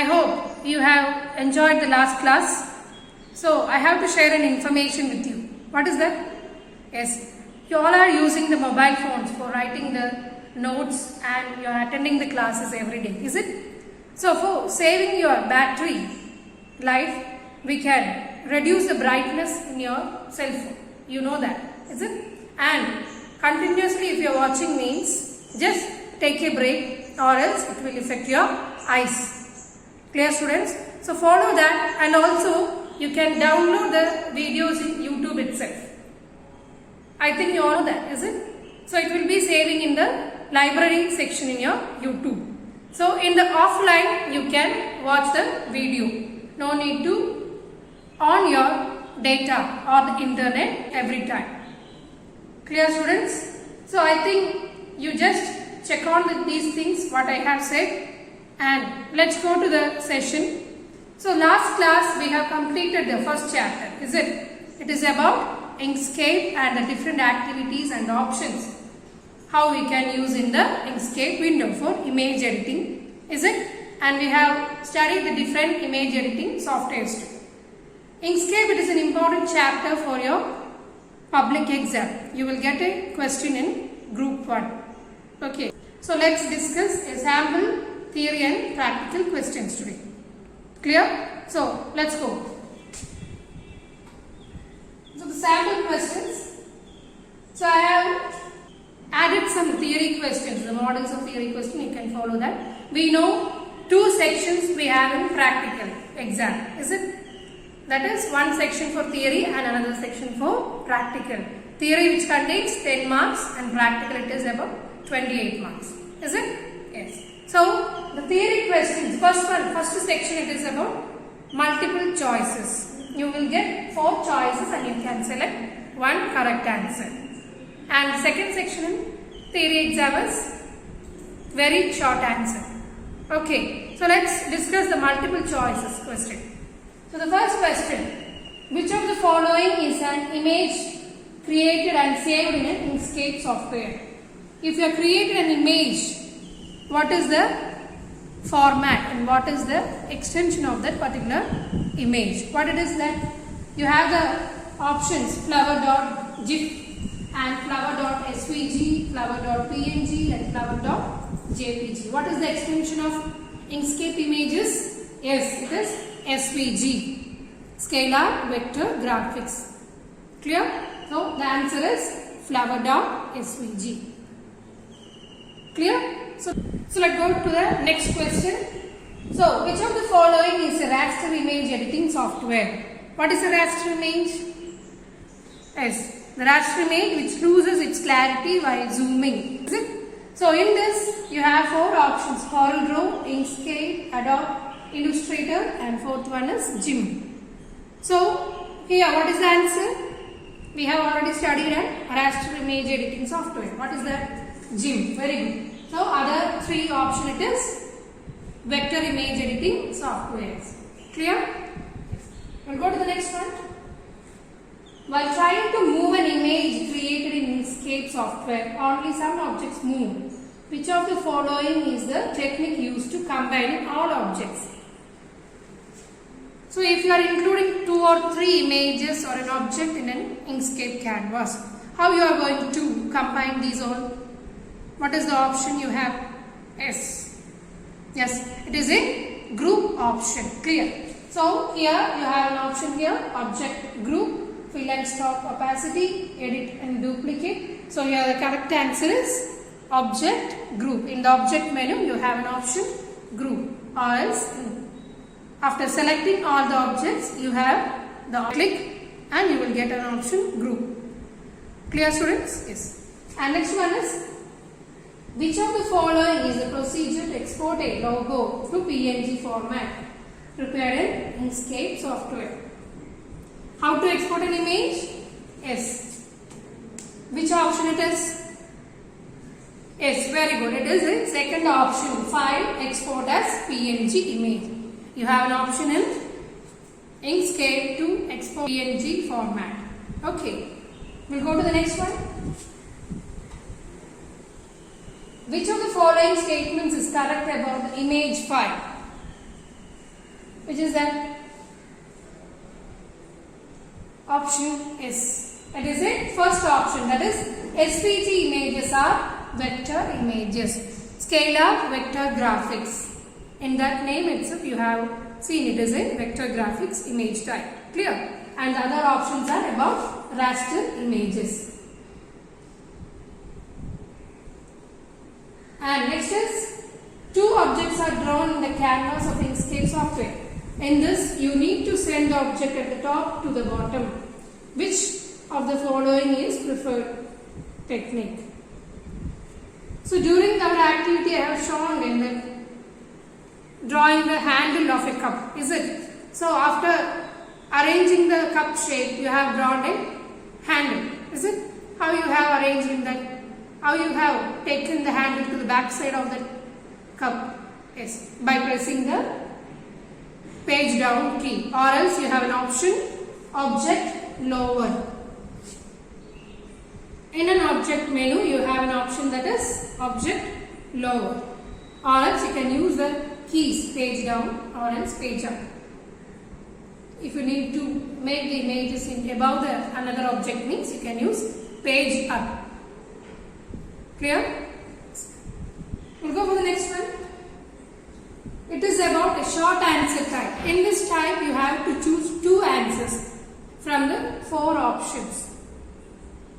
I hope you have enjoyed the last class. So I have to share an information with you. What is that? Yes, you all are using the mobile phones for writing the notes and you are attending the classes every day, is it? So for saving your battery life, we can reduce the brightness in your cell phone. You know that, is it? And continuously if you are watching means just take a break or else it will affect your eyes. Clear, students? So follow that, and also you can download the videos in YouTube itself. I think you all know that, is it? So it will be saving in the library section in your YouTube. So in the offline you can watch the video. No need to on your data or the internet every time. Clear, students? So I think you just check on these things what I have said, and let's go to the session. So last class we have completed the first chapter, is it? It is about Inkscape and the different activities and options how we can use in the Inkscape window for image editing, is it? And we have studied the different image editing softwares too. Inkscape, it is an important chapter for your public exam. You will get a question in group 1. Okay. So let's discuss a sample theory and practical questions today. Clear? So let's go. So the sample questions. So I have added some theory questions, the models of theory question, you can follow that. We know 2 sections we have in practical exam, is it? That is one section for theory and another section for practical. Theory which contains 10 marks and practical it is about 28 marks, is it? Yes. So the theory questions, first section it is about multiple choices. You will get 4 choices and you can select one correct answer. And second section in theory exam is very short answer. Okay, so let's discuss the multiple choices question. So the first question, which of the following is an image created and saved in an Inkscape software? If you have created an image, what is the format and what is the extension of that particular image? What it is that you have the options flower.gif and flower.svg, flower.png and flower.jpg. What is the extension of Inkscape images? Yes, it is SVG, Scalar Vector Graphics. Clear? So the answer is flower.svg. Clear? So let's go to the next question. So which of the following is a raster image editing software? What is a raster image? Yes, the raster image which loses its clarity while zooming. Is it? So in this you have 4 options: CorelDRAW, Inkscape, Adobe Illustrator, and 4th one is GIMP. So here what is the answer? We have already studied a raster image editing software. What is that? GIMP. Very good. So other 3 option it is vector image editing softwares. Clear? We'll go to the next one. While trying to move an image created in Inkscape software, only some objects move. Which of the following is the technique used to combine all objects? So if you are including 2 or 3 images or an object in an Inkscape canvas, how you are going to combine these all? What is the option you have? S. Yes, it is a group option. Clear? So here you have an option here, object group, fill and stop opacity, edit and duplicate. So here the correct answer is object group. In the object menu you have an option group, or else after selecting all the objects you have the click and you will get an option group. Clear, students? Yes. And next one is, which of the following is the procedure to export a logo to PNG format prepared in Inkscape software? How to export an image? Yes. Which option it is? Yes, very good. It is the second option, file export as PNG image. You have an option in Inkscape to export PNG format. Okay. We'll go to the next one. Which of the following statements is correct about the image file? Which is that? Option S. It is a first option, that is SVG images are vector images. Scalar vector graphics. In that name itself you have seen it is a vector graphics image type. Clear? And the other options are about raster images. And next is, two objects are drawn in the canvas of Inkscape software. In this, you need to send the object at the top to the bottom. Which of the following is preferred technique? So during our activity, I have shown in the drawing the handle of a cup. Is it? So after arranging the cup shape, you have drawn a handle. Is it? How you have arranged in that? How you have taken the handle to the back side of the cup? Yes, by pressing the page down key, or else you have an option object lower. In an object menu you have an option that is object lower, or else you can use the keys page down or else page up. If you need to make the images in above the another object means you can use page up. Clear? We'll go for the next one. It is about a short answer type. In this type, you have to choose two answers from the four options.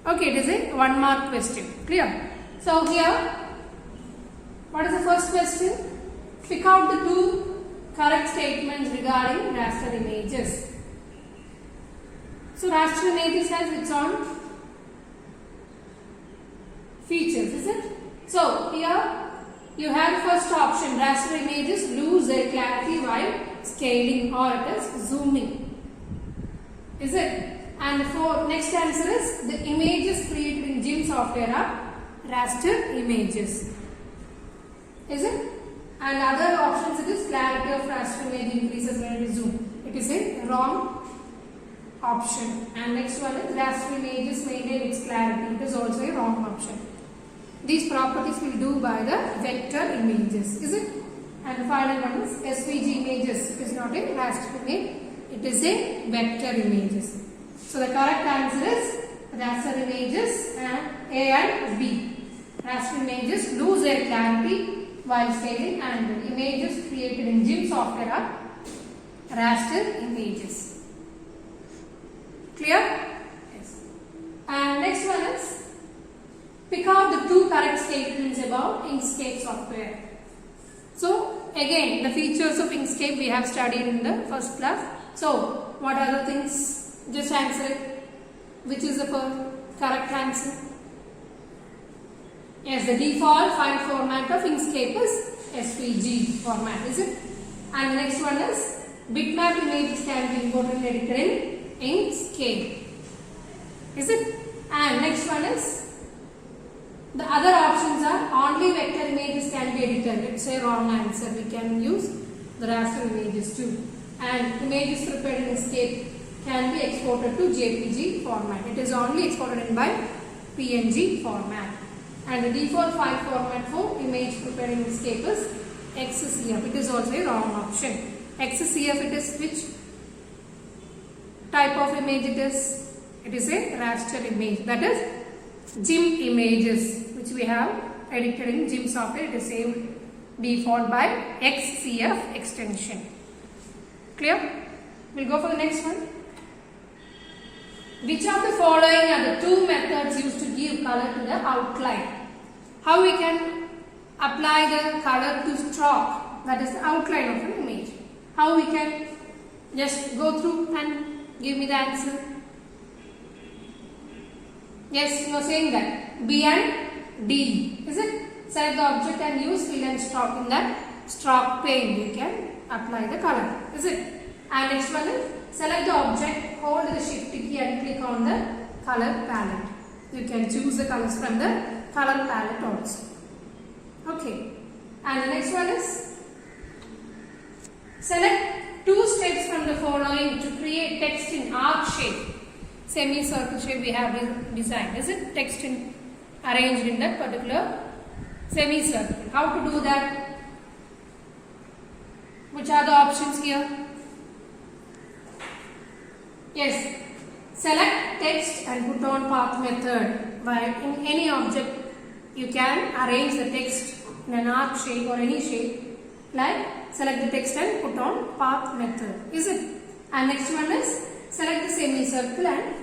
Okay, it is a 1 mark question. Clear? So here, what is the first question? Pick out the two correct statements regarding raster images. So raster images has its own features, is it? So here you have first option, raster images lose their clarity while scaling, or it is zooming. Is it? And for next answer is the images created in GIMP software are raster images. Is it? And other options, it is clarity of raster image increases when we zoom. It is a wrong option. And next one is raster images maintain its clarity. It is also a wrong option. These properties will do by the vector images. Is it? And the final one is SVG images. It is not a raster image. It is a vector images. So the correct answer is raster images and A and B. Raster images lose their clarity while scaling, and the images created in GIMP software are raster images. Clear? Yes. And next one is pick out the two correct statements about Inkscape software. So again, the features of Inkscape we have studied in the first class. So what are the things? Just answer it. Which is the correct answer? Yes, the default file format of Inkscape is SVG format, is it? And the next one is bitmap images can be imported and edited in Inkscape. Is it? And next one is the other options are only vector images can be edited. It's a wrong answer. We can use the raster images too. And images prepared in Inkscape can be exported to JPG format. It is only exported in by PNG format. And the default file format for image prepared in Inkscape is XCF. It is also a wrong option. XCF, it is which type of image it is? It is a raster image. That is GIMP images, which we have edited in GIMP software. It is saved default by XCF extension. Clear? We'll go for the next one. Which of the following are the two methods used to give color to the outline? How we can apply the color to stroke, that is the outline of an image. How we can just go through and give me the answer. Yes, you are saying that B and D. Is it? Select the object and use fill and stroke. In that stroke pane you can apply the color. Is it? And next one is select the object, hold the shift key and click on the color palette. You can choose the colors from the color palette also. Okay. And the next one is select two steps from the following to create text in arc shape. Semicircle shape we have designed. Is it? Text in arranged in that particular semicircle. How to do that? Which are the options here? Yes. Select text and put on path method. By in any object you can arrange the text in an arc shape or any shape. Like select the text and put on path method. Is it? And next one is select the semicircle and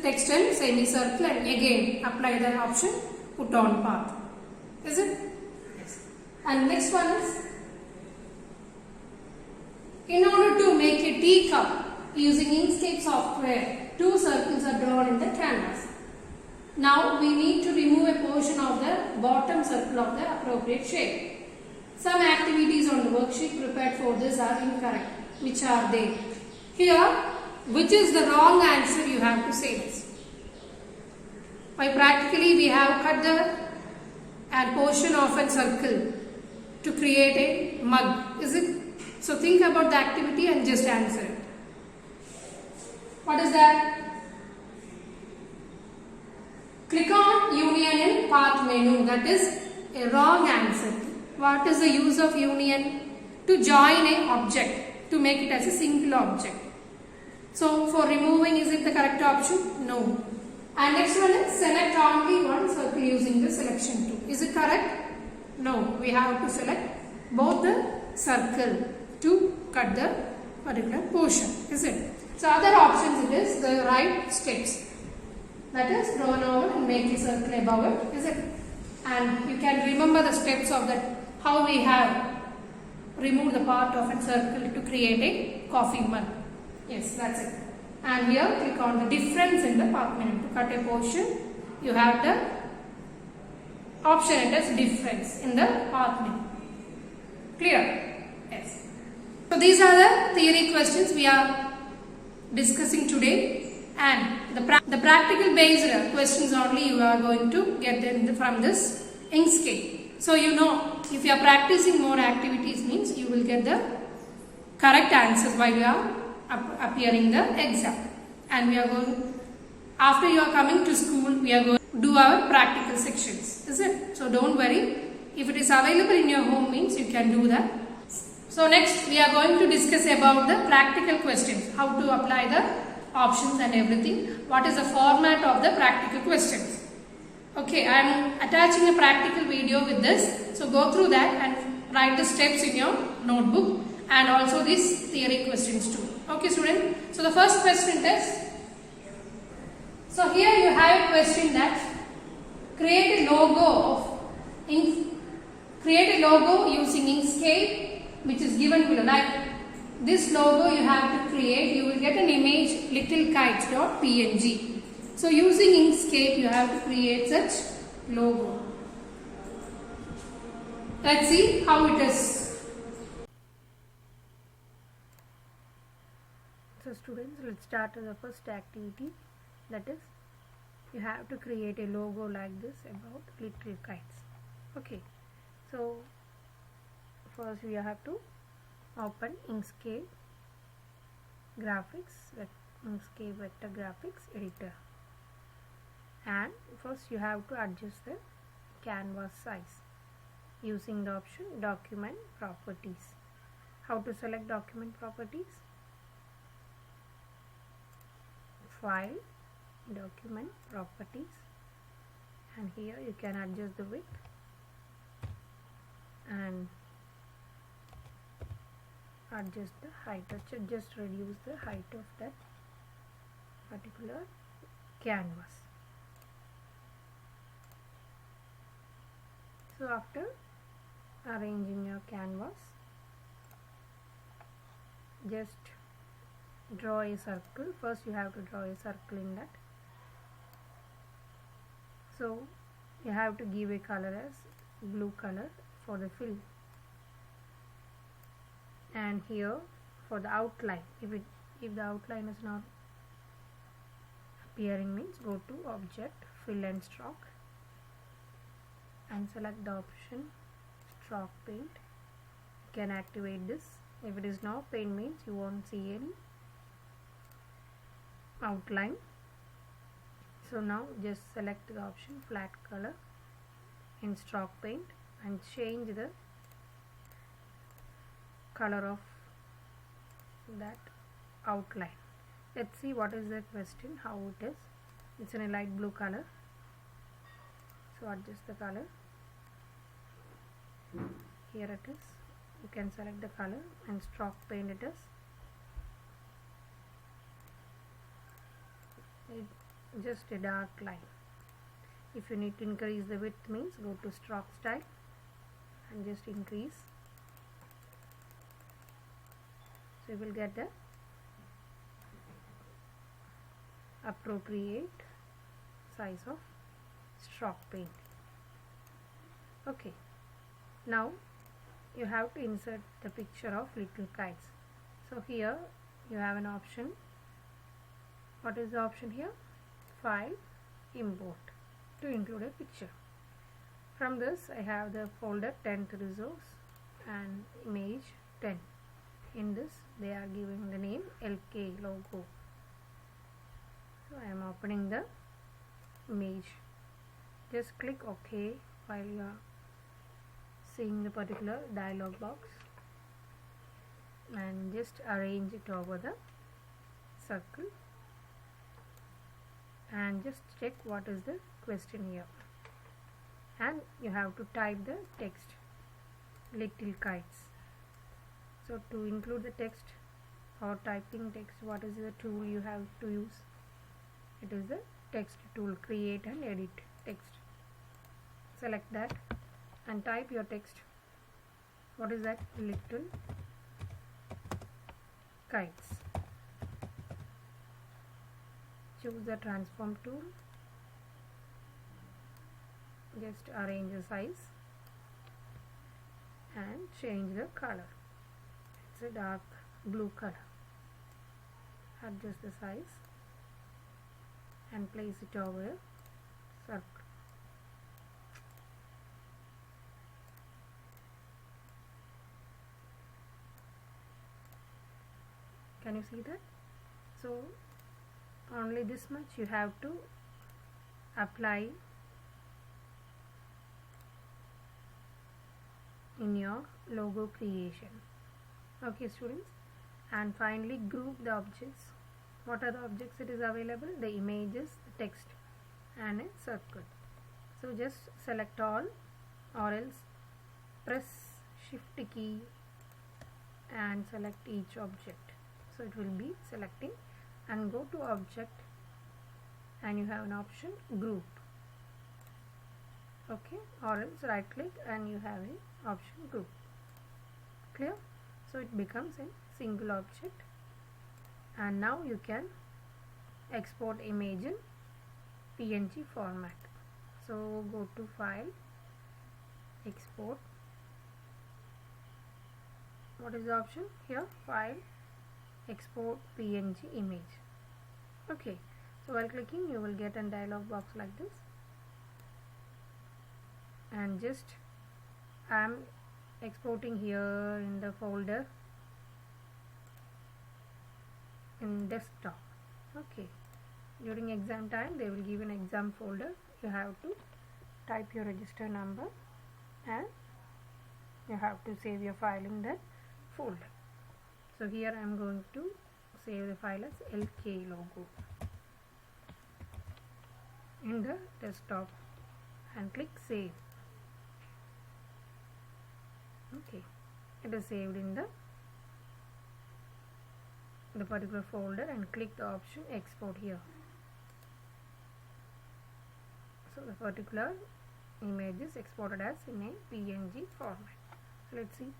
text and semicircle and again apply the option put on path. Is it? Yes. And next one is in order to make a teacup using Inkscape software, 2 circles are drawn in the canvas. Now we need to remove a portion of the bottom circle of the appropriate shape. Some activities on the worksheet prepared for this are incorrect. Which are they? Here, which is the wrong answer, you have to say this. By practically we have cut a portion of a circle to create a mug. Is it? So think about the activity and just answer it. What is that? Click on union in path menu. That is a wrong answer. What is the use of union? To join a object, to make it as a single object. So for removing, is it the correct option? No. And next one is select only one circle using the selection tool. Is it correct? No. We have to select both the circle to cut the particular portion. Is it? So other options, it is the right steps. That is draw over and make a circle above it. Is it? And you can remember the steps of that, how we have removed the part of a circle to create a coffee mug. Yes, that's it. And here click on the difference in the path menu. To cut a portion, you have the option, it is difference in the path menu. Clear? Yes. So these are the theory questions we are discussing today, and the practical based questions only you are going to get from this Inkscape. So you know, if you are practicing more activities means you will get the correct answers while you are appearing the exam. And we are going, after you are coming to school, we are going to do our practical sections. Is it? So don't worry. If it is available in your home means you can do that. So next we are going to discuss about the practical questions. How to apply the options and everything. What is the format of the practical questions. Okay, I am attaching a practical video with this. So go through that and write the steps in your notebook, and also these theory questions too. Okay student. So the first question is, so here you have a question that create a logo using Inkscape, which is given below. Like this logo you have to create, you will get an image littlekites.png. So using Inkscape you have to create such logo. Let's see how it is. So students, let's start with the first activity. That is, you have to create a logo like this about little kites. Okay, so first we have to open Inkscape graphics, Inkscape vector graphics editor, and first you have to adjust the canvas size using the option document properties. How to select document properties? File, document properties, and here you can adjust the width and adjust the height. Just reduce the height of that particular canvas. So after arranging your canvas, just draw a circle. First you have to draw a circle in that. So you have to give a color as blue color for the fill, and here for the outline, if the outline is not appearing means go to object, fill and stroke, and select the option stroke paint. You can activate this. If it is not paint means you won't see any outline. So now just select the option flat color in stroke paint and change the color of that outline. Let's see what is the question, how it is. It's in a light blue color. So adjust the color. Here it is. You can select the color and stroke paint it is. Just a dark line. If you need to increase the width, means go to stroke style and just increase. So you will get the appropriate size of stroke paint. Okay, now you have to insert the picture of little kites. So here you have an option. What is the option here? File, import, to include a picture. From this I have the folder 10th resource and image 10. In this they are giving the name LK logo. So I am opening the image. Just click OK while you are seeing the particular dialog box and just arrange it over the circle and just check what is the question here, and you have to type the text little kites. So to include the text or typing text, what is the tool you have to use? It is the text tool, create and edit text. Select that and type your text. What is that? Little kites. Choose the transform tool. Just arrange the size and change the color. It's a dark blue color. Adjust the size and place it over a circle. Can you see that? So only this much you have to apply in your logo creation. Okay students, and finally group the objects. What are the objects that is available? The images, the text and a circle. So just select all or else press shift key and select each object. So it will be selecting, and go to object and you have an option group. Okay, or else right click and you have an option group. Clear? So it becomes a single object, and now you can export image in PNG format. So go to file, export. What is the option here? File, export PNG image. Okay, so while clicking you will get a dialog box like this, and just I am exporting here in the folder in desktop. Okay, during exam time they will give an exam folder. You have to type your register number and you have to save your file in that folder. So here I am going to save the file as LK logo in the desktop and click save. Okay, it is saved in the particular folder, and click the option export here. So the particular image is exported as in a PNG format. So let's see.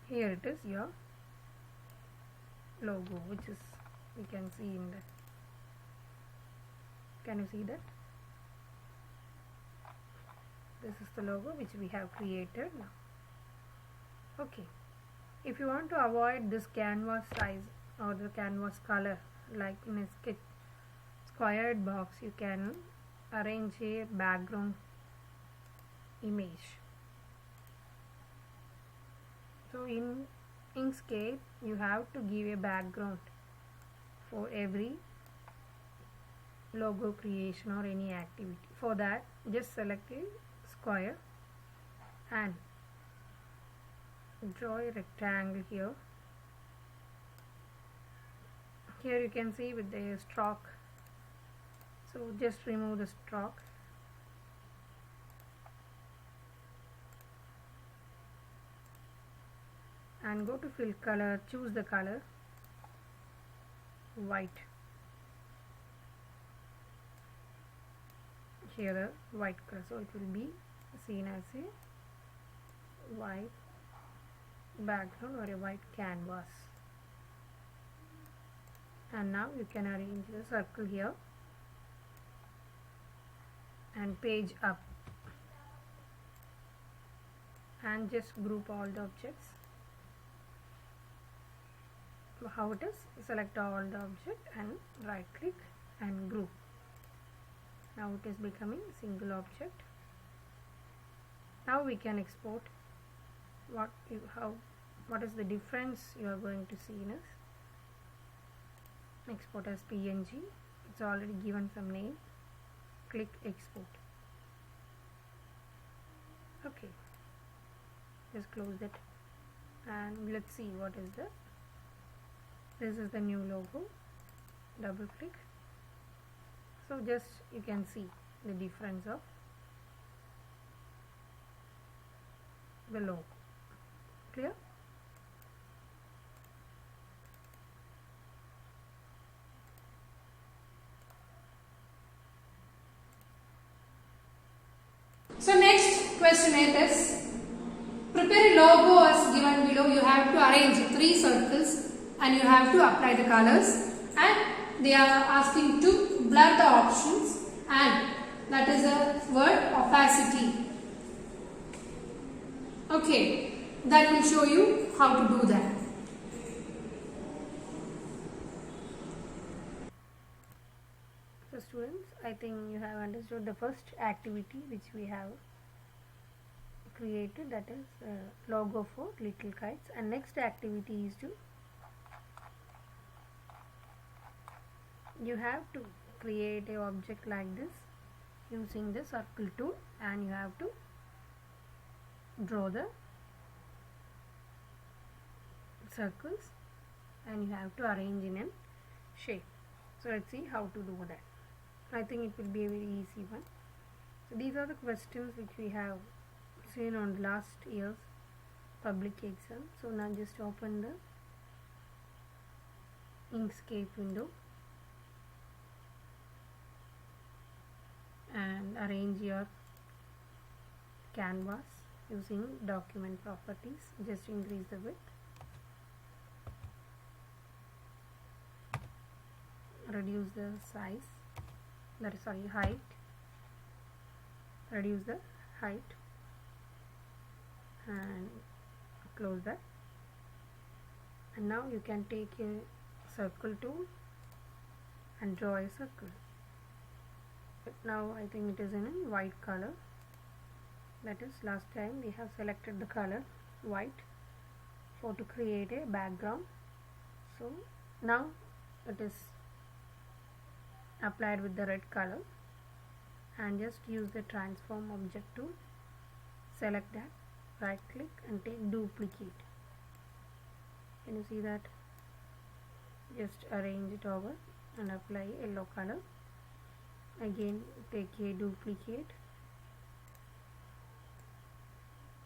Here it is, your logo, which is we can see in the. Can you see that? This is the logo which we have created now. Okay, if you want to avoid this canvas size or the canvas color, like in a sketch squared box, you can arrange a background image. So in Inkscape you have to give a background for every logo creation or any activity. For that, just select a square and draw a rectangle here Here you can see with the stroke. So just remove the stroke. And go to fill color, choose the color white. Here a white color, so it will be seen as a white background or a white canvas. And now you can arrange the circle here and page up and just group all the objects. How it is, select all the object and right click and group. Now it is becoming single object. Now we can export what is the difference you are going to see in this. Export as PNG. It's already given some name. Click export. Okay, just close it and let's see what is the. This is the new logo. Double click. So just you can see the difference of the logo. Clear? So next question 8 is, prepare a logo as given below. You have to arrange 3 circles and you have to apply the colors, and they are asking to blur the options, and that is a word opacity. Okay, that will show you how to do that. So students, I think you have understood the first activity which we have created, that is logo for little kites, and next activity is to you have to create a object like this using the circle tool, and you have to draw the circles and you have to arrange in a shape. So let's see how to do that. I think it will be a very easy one. So these are the questions which we have seen on the last year's public exam. So now just open the Inkscape window and arrange your canvas using document properties. Just increase the width, reduce the size, height, reduce the height and close that. And now you can take a circle tool and draw a circle. Now I think it is in a white color, that is last time we have selected the color white for to create a background. So now it is applied with the red color, and just use the transform object tool, select that, right click and take duplicate. Can you see that? Just arrange it over and apply yellow color. Again take a duplicate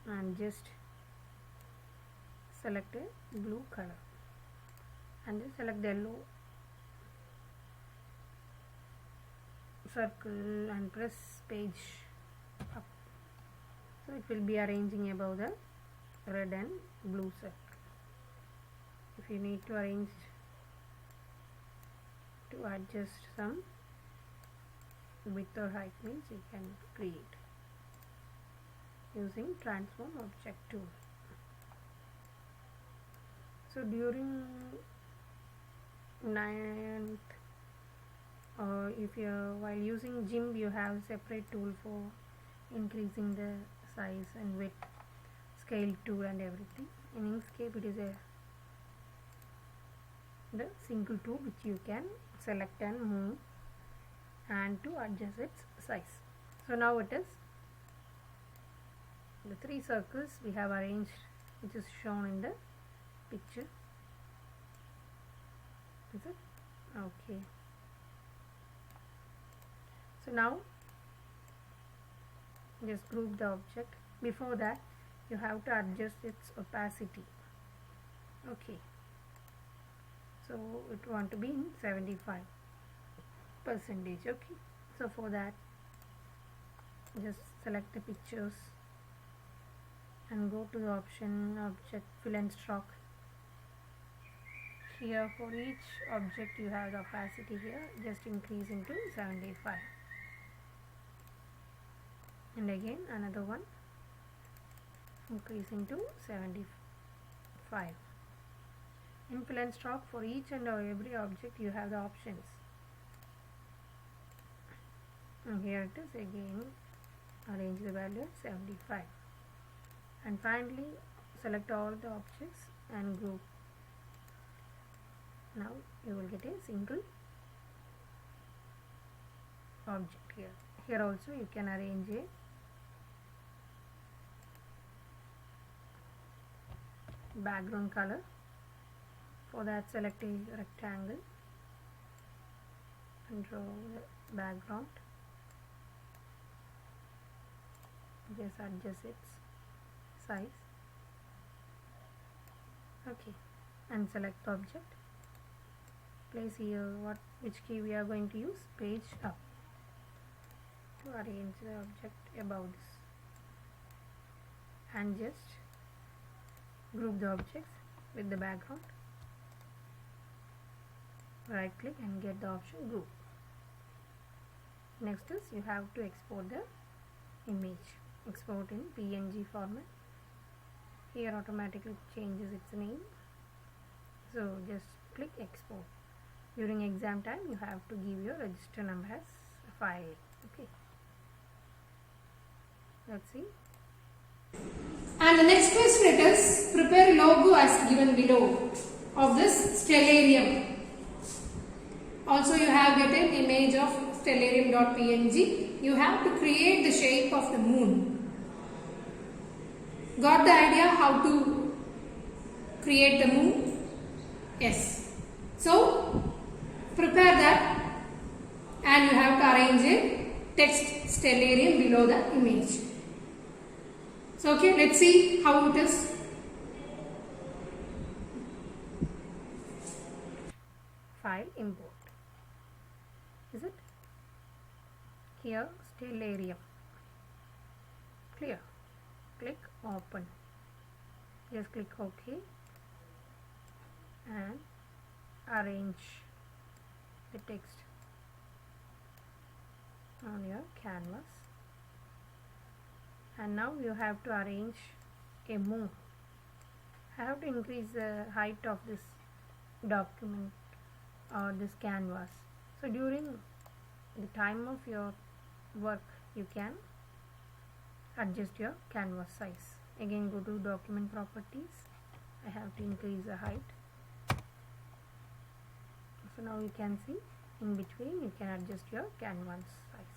and just select a blue color and just select the yellow circle and press page up. So it will be arranging above the red and blue circle. If you need to arrange to adjust some width or height, means you can create using transform object tool. So during 9th, or if you are while using GIMP, you have separate tool for increasing the size and width, scale tool and everything. In Inkscape it is the single tool which you can select and move and to adjust its size. So now it is the 3 circles we have arranged, which is shown in the picture. Is it? Okay. So now just group the object. Before that you have to adjust its opacity. Okay, so it want to be in 75%. Okay, so for that just select the pictures and go to the option object fill and stroke. Here for each object you have the opacity here, just increase into 75, and again another one increasing to 75. In fill and stroke for each and every object you have the options, and here it is again arrange the value at 75, and finally select all the objects and group. Now you will get a single object here. Here also you can arrange a background color. For that select a rectangle and draw the background. Just adjust its size. Okay, and select object. Place here which key we are going to use, page up, to arrange the object above this, and just group the objects with the background. Right click and get the option group. Next is you have to export the image. Export in PNG format. Here automatically changes its name, so just click export. During exam time you have to give your register number as file. Okay, let's see. And the next question it is, prepare logo as given below of this stellarium. Also you have get an image of stellarium.png. You have to create the shape of the moon. Got the idea how to create the moon? Yes. So prepare that, and you have to arrange a text stellarium below the image. So okay, let's see how it is. File import. Is it? Here stellarium. Clear. Click open. Just click OK and arrange the text on your canvas. And now you have to arrange a moon. I have to increase the height of this document or this canvas. So during the time of your work you can adjust your canvas size. Again go to document properties. I have to increase the height. So now you can see in between you can adjust your canvas size.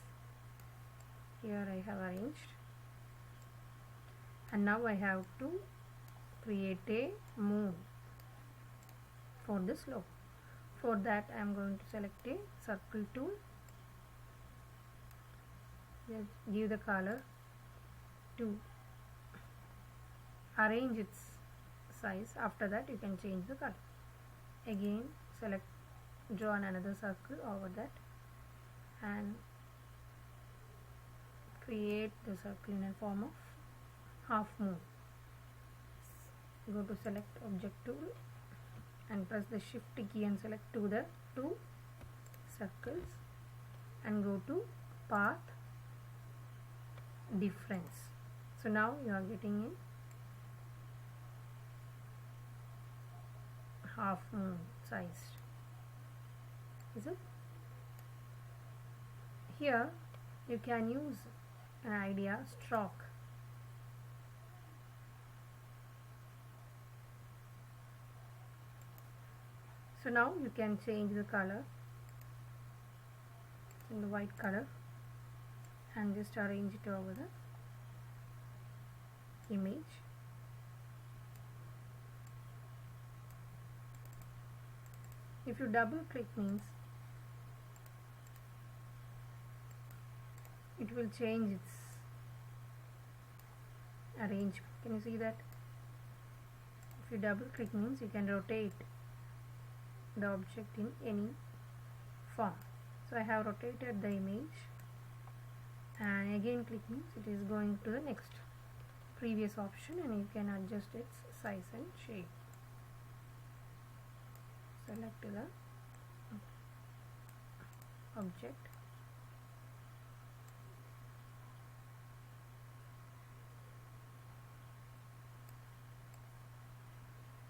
Here I have arranged, and now I have to create a moon for this logo. For that I am going to select a circle tool. Just give the color to arrange its size. After that you can change the color. Again select, draw another circle over that and create the circle in a form of half moon. Go to select object tool and press the shift key and select two circles and go to path difference. So now you are getting in half moon size. Is it? Here you can use an idea stroke. So now you can change the color in the white color and just arrange it over the image. If you double click means it will change its arrangement. Can you see that? If you double click means you can rotate the object in any form. So I have rotated the image, and again click means it is going to the next previous option, and you can adjust its size and shape. Select the object,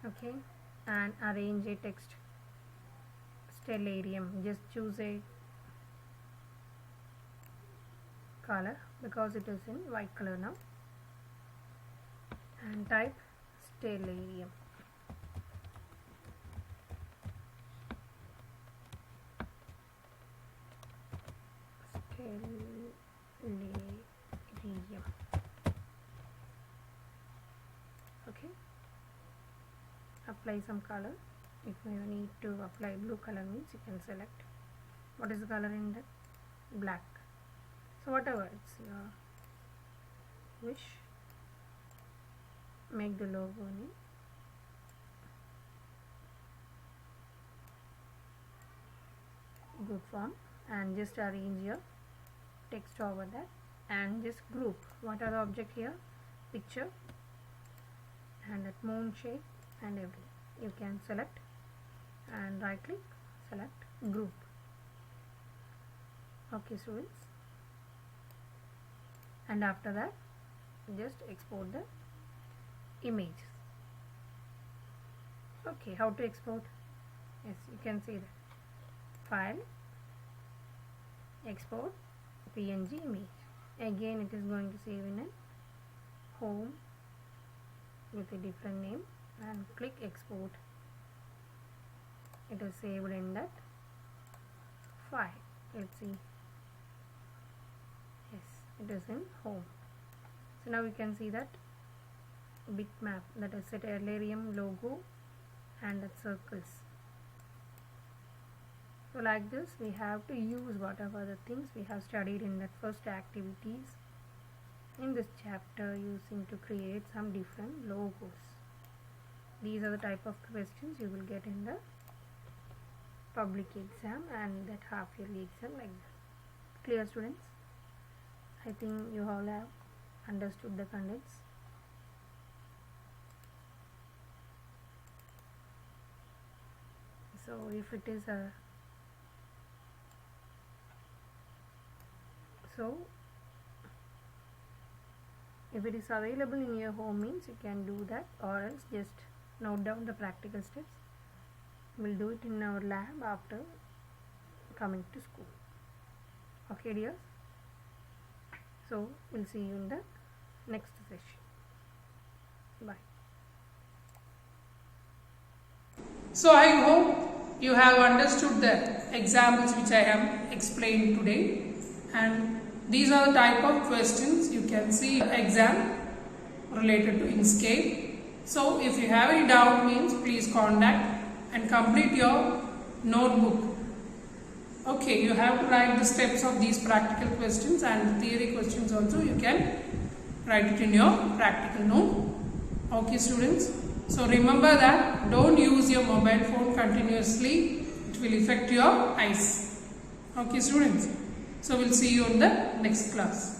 okay, and arrange a text stellarium. Just choose a color because it is in white color now, and type stellarium. Okay, apply some color. If you need to apply blue color means you can select what is the color in that, black. So whatever it's your wish, make the logo in good form, and just arrange your text over that, and just group what are the object here, picture and that moon shape and everything. You can select and right click, select group. Okay students, and after that just export the image. Okay, how to export? Yes, you can see that file, export PNG image. Again it is going to save in a home with a different name, and click export. It is saved in that file. Let's see. Yes, it is in home. So now we can see that bitmap, that is stellarium logo and the circles. So like this we have to use whatever the things we have studied in that first activities in this chapter, using to create some different logos. These are the type of questions you will get in the public exam and that half yearly exam, like that. Clear students? I think you all have understood the contents. So if it is a if it is available in your home means you can do that, or else just note down the practical steps. We'll do it in our lab after coming to school. Okay dears, so we'll see you in the next session. Bye. So I hope you have understood the examples which I have explained today, and these are the type of questions you can see in the exam related to Inkscape. So if you have any doubt means please contact and complete your notebook. Okay, you have to write the steps of these practical questions, and the theory questions also you can write it in your practical note. Okay students, so remember that don't use your mobile phone continuously, it will affect your eyes. Okay students, so we'll see you in the next class.